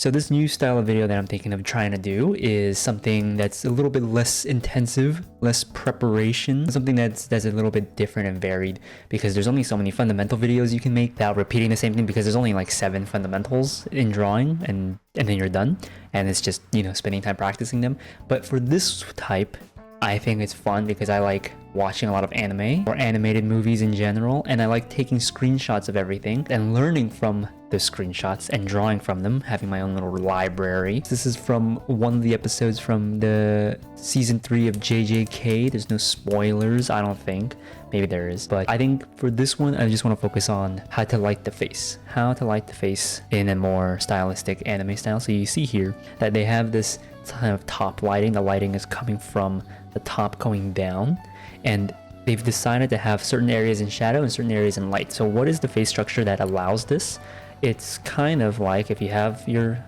So this new style of video that I'm thinking of trying to do is something that's a little bit less intensive, less preparation, something that's a little bit different and varied, because there's only so many fundamental videos you can make without repeating the same thing, because there's only like 7 fundamentals in drawing and then you're done, and it's just, you know, spending time practicing them. But for this type, I think it's fun because I like watching a lot of anime or animated movies in general, and I like taking screenshots of everything and learning from the screenshots and drawing from them, having my own little library. This is from one of the episodes from the season 3 of JJK. There's no spoilers, I don't think. Maybe there is, but I think for this one, I just want to focus on how to light the face. How to light the face in a more stylistic anime style. So you see here that they have this kind of top lighting. The lighting is coming from the top going down, and they've decided to have certain areas in shadow and certain areas in light. So what is the face structure that allows this? It's kind of like if you have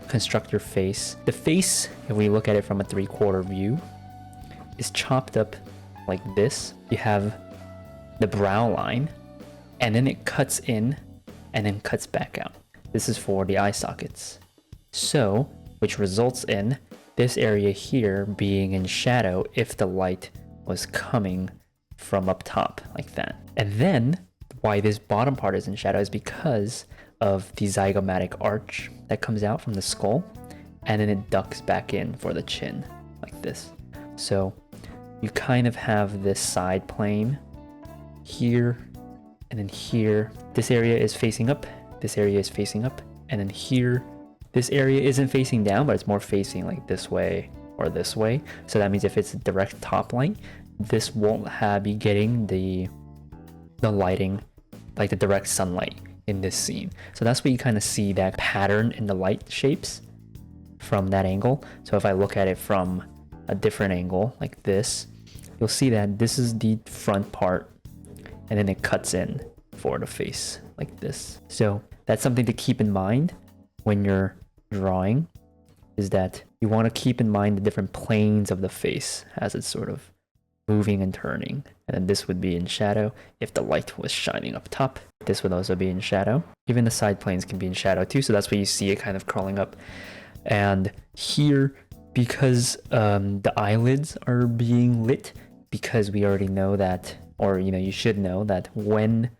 construct your face. The face, if we look at it from a 3/4 view, is chopped up like this. You have the brow line, and then it cuts in and then cuts back out. This is for the eye sockets. So, which results in this area here being in shadow if the light was coming from up top like that. And then why this bottom part is in shadow is because of the zygomatic arch that comes out from the skull, and then it ducks back in for the chin like this. So you kind of have this side plane here and then here. This area is facing up, this area is facing up, and then here this area isn't facing down, but it's more facing like this way or this way. So that means if it's a direct top light, this won't be getting the lighting, like the direct sunlight in this scene. So that's where you kind of see that pattern in the light shapes from that angle. So if I look at it from a different angle like this, you'll see that this is the front part, and then it cuts in for the face like this. So that's something to keep in mind when you're drawing, is that you want to keep in mind the different planes of the face as it's sort of moving and turning. And then this would be in shadow if the light was shining up top. This would also be in shadow. Even the side planes can be in shadow too, so that's where you see it kind of crawling up. And here, because the eyelids are being lit, because we already know that, or you know, you should know that when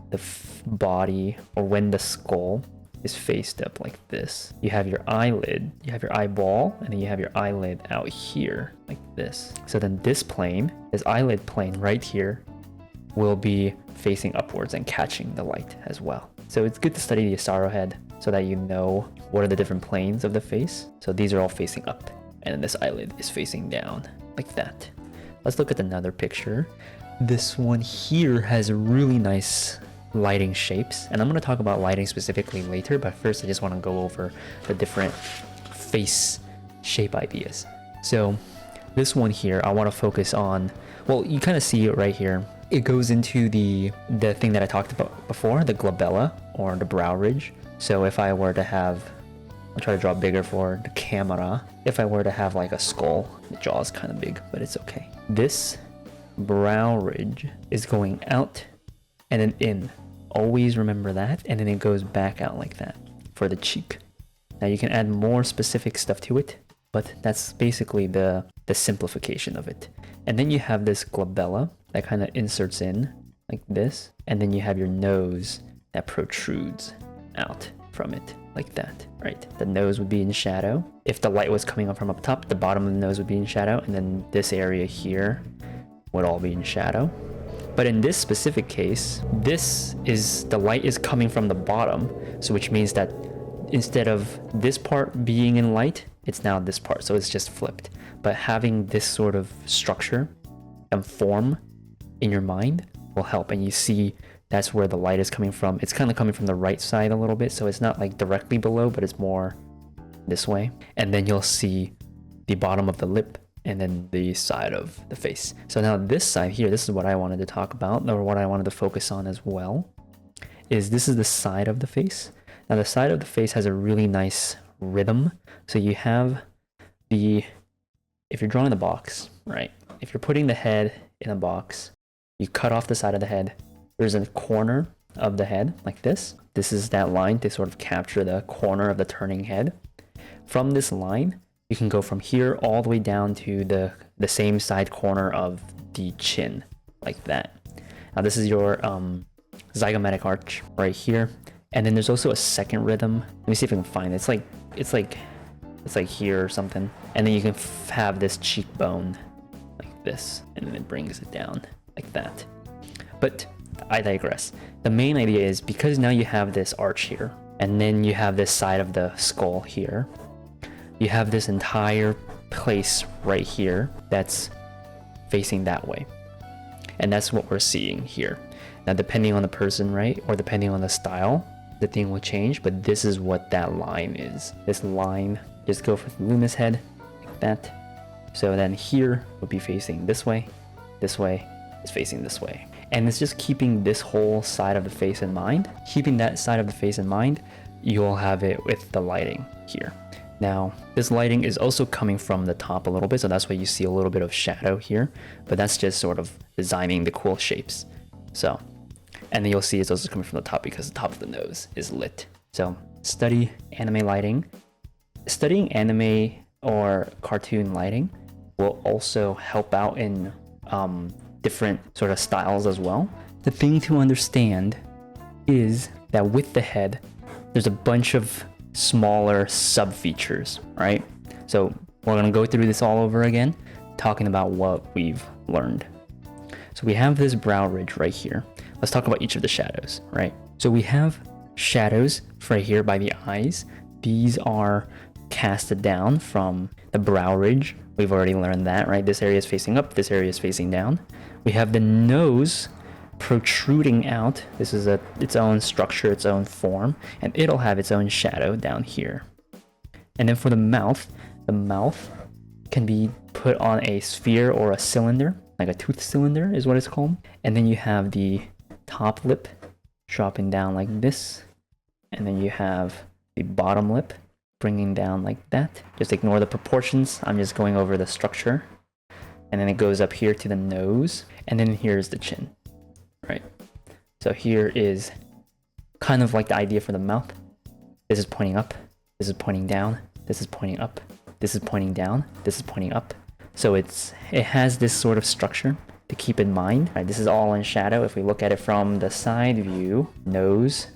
the body or when the skull is faced up like this, you have your eyelid, you have your eyeball, and then you have your eyelid out here like this. So then this plane, this eyelid plane right here, will be facing upwards and catching the light as well. So it's good to study the Asaro head so that you know what are the different planes of the face. So these are all facing up, and then this eyelid is facing down like that. Let's look at another picture. This one here has really nice lighting shapes, and I'm going to talk about lighting specifically later, but first I just want to go over the different face shape ideas. So this one here, I want to focus on, well, you kind of see it right here. It goes into the thing that I talked about before, the glabella or the brow ridge. So if I were to have, I'll try to draw bigger for the camera. If I were to have like a skull, the jaw is kind of big, but it's okay. This brow ridge is going out and then in. Always remember that, and then it goes back out like that for the cheek. Now you can add more specific stuff to it, but that's basically the simplification of it. And then you have this glabella that kind of inserts in like this, and then you have your nose that protrudes out from it like that, right? The nose would be in shadow. If the light was coming up from up top, the bottom of the nose would be in shadow, and then this area here would all be in shadow. But in this specific case, the light is coming from the bottom, so which means that instead of this part being in light, it's now this part, so it's just flipped. But having this sort of structure and form in your mind will help, and you see that's where the light is coming from. It's kind of coming from the right side a little bit, so it's not like directly below, but it's more this way. And then you'll see the bottom of the lip and then the side of the face. So now this side here, this is what I wanted to talk about, or what I wanted to focus on as well, is this is the side of the face. Now the side of the face has a really nice rhythm. So you have if you're drawing the box, right? If you're putting the head in a box, you cut off the side of the head. There's a corner of the head like this. This is that line to sort of capture the corner of the turning head. from this line, you can go from here all the way down to the same side corner of the chin, like that. Now this is your zygomatic arch right here. And then there's also a second rhythm. Let me see if I can find it. It's like here or something. And then you can have this cheekbone like this, and then it brings it down like that. But I digress. The main idea is because now you have this arch here, and then you have this side of the skull here, you have this entire place right here that's facing that way. And that's what we're seeing here. Now, depending on the person, right, or depending on the style, the thing will change, but this is what that line is. This line, just go for the Luna's head, like that. So then here would be facing this way is facing this way. And it's just keeping this whole side of the face in mind. Keeping that side of the face in mind, you'll have it with the lighting here. Now, this lighting is also coming from the top a little bit, so that's why you see a little bit of shadow here, but that's just sort of designing the cool shapes. So, and then you'll see it's also coming from the top because the top of the nose is lit. So, study anime lighting. Studying anime or cartoon lighting will also help out in different sort of styles as well. The thing to understand is that with the head, there's a bunch of smaller sub features, right? So we're gonna go through this all over again, talking about what we've learned. So we have this brow ridge right here. Let's talk about each of the shadows, right? So we have shadows right here by the eyes. These are casted down from the brow ridge. We've already learned that, right? This area is facing up, this area is facing down. We have the nose protruding out. This is its own structure, its own form, and it'll have its own shadow down here. And then for the mouth can be put on a sphere or a cylinder, like a tooth cylinder is what it's called. And then you have the top lip dropping down like this, and then you have the bottom lip bringing down like that. Just ignore the proportions, I'm just going over the structure. And then it goes up here to the nose, and then here's the chin. Right, so here is kind of like the idea for the mouth. This is pointing up, this is pointing down, this is pointing up, this is pointing down, this is pointing up. So it has this sort of structure to keep in mind. Right, this is all in shadow. If we look at it from the side view, nose,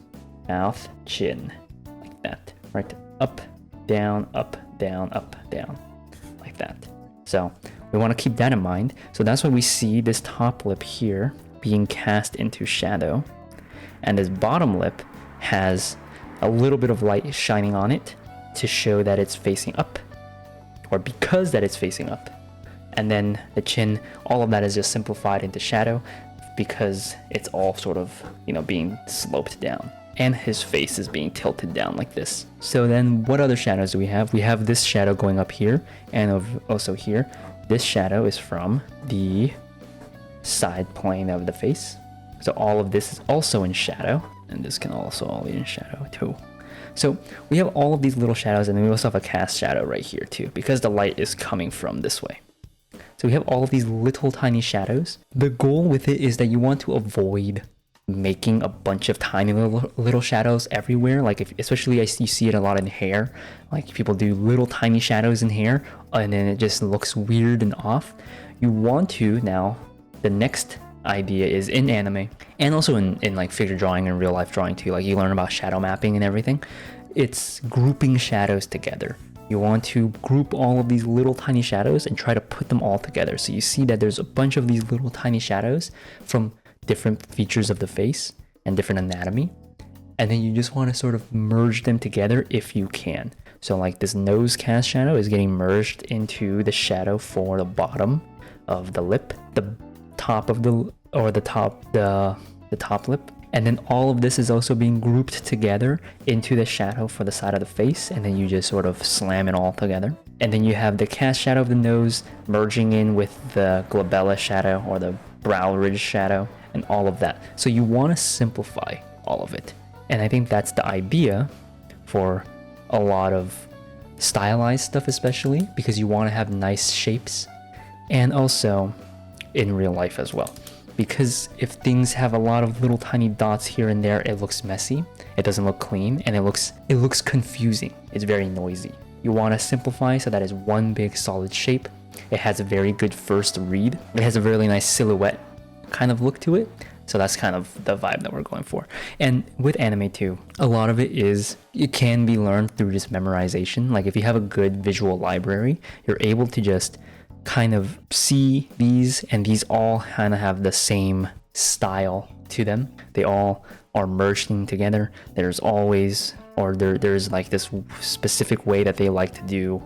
mouth, chin, like that. Right, up, down, like that. So we want to keep that in mind. So that's why we see this top lip here being cast into shadow, and this bottom lip has a little bit of light shining on it to show that it's facing up, or because that it's facing up. And then the chin, all of that is just simplified into shadow because it's all sort of, you know, being sloped down, and his face is being tilted down like this. So then what other shadows do we have? We have this shadow going up here, and also here. This shadow is from the side plane of the face. So all of this is also in shadow, and this can also all be in shadow too. So we have all of these little shadows, and then we also have a cast shadow right here too, because the light is coming from this way. So we have all of these little tiny shadows. The goal with it is that you want to avoid making a bunch of tiny little shadows everywhere. Like especially you see it a lot in hair. Like people do little tiny shadows in hair, and then it just looks weird and off. You want to now, the next idea is in anime, and also in like figure drawing and real life drawing too. Like you learn about shadow mapping and everything. It's grouping shadows together. You want to group all of these little tiny shadows and try to put them all together. So you see that there's a bunch of these little tiny shadows from different features of the face and different anatomy. And then you just want to sort of merge them together if you can. So like this nose cast shadow is getting merged into the shadow for the bottom of the lip, the top of the top lip. And then all of this is also being grouped together into the shadow for the side of the face, and then you just sort of slam it all together. And then you have the cast shadow of the nose merging in with the glabella shadow or the brow ridge shadow and all of that. So you want to simplify all of it. And I think that's the idea for a lot of stylized stuff, especially because you want to have nice shapes, and also in real life as well. Because if things have a lot of little tiny dots here and there, it looks messy, it doesn't look clean, and it looks confusing. It's very noisy. You want to simplify so that is one big solid shape. It has a very good first read. It has a really nice silhouette kind of look to it. So that's kind of the vibe that we're going for. And with anime too, a lot of it can be learned through just memorization. Like if you have a good visual library, you're able to just kind of see these, and these all kind of have the same style to them. They all are merging together. There's always, or there's like this specific way that they like to do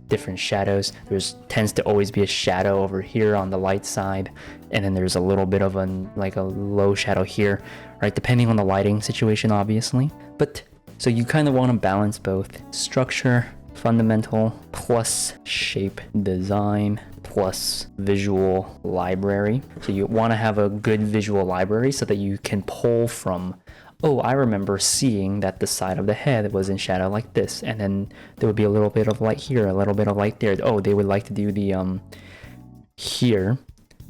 different shadows. There's tends to always be a shadow over here on the light side, and then there's a little bit of a low shadow here, right, depending on the lighting situation, obviously. But so you kind of want to balance both structure, fundamental, plus shape design, plus visual library. So you want to have a good visual library so that you can pull from, oh, I remember seeing that the side of the head was in shadow like this, and then there would be a little bit of light here, a little bit of light there. Oh, they would like to do the here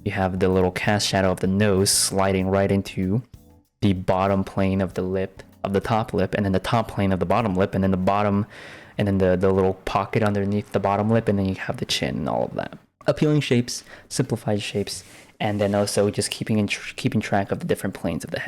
you have the little cast shadow of the nose sliding right into the bottom plane of the lip, of the top lip, and then the top plane of the bottom lip, and then the bottom, and then the little pocket underneath the bottom lip, and then you have the chin and all of that. Appealing shapes, simplified shapes, and then also just keeping track of the different planes of the head.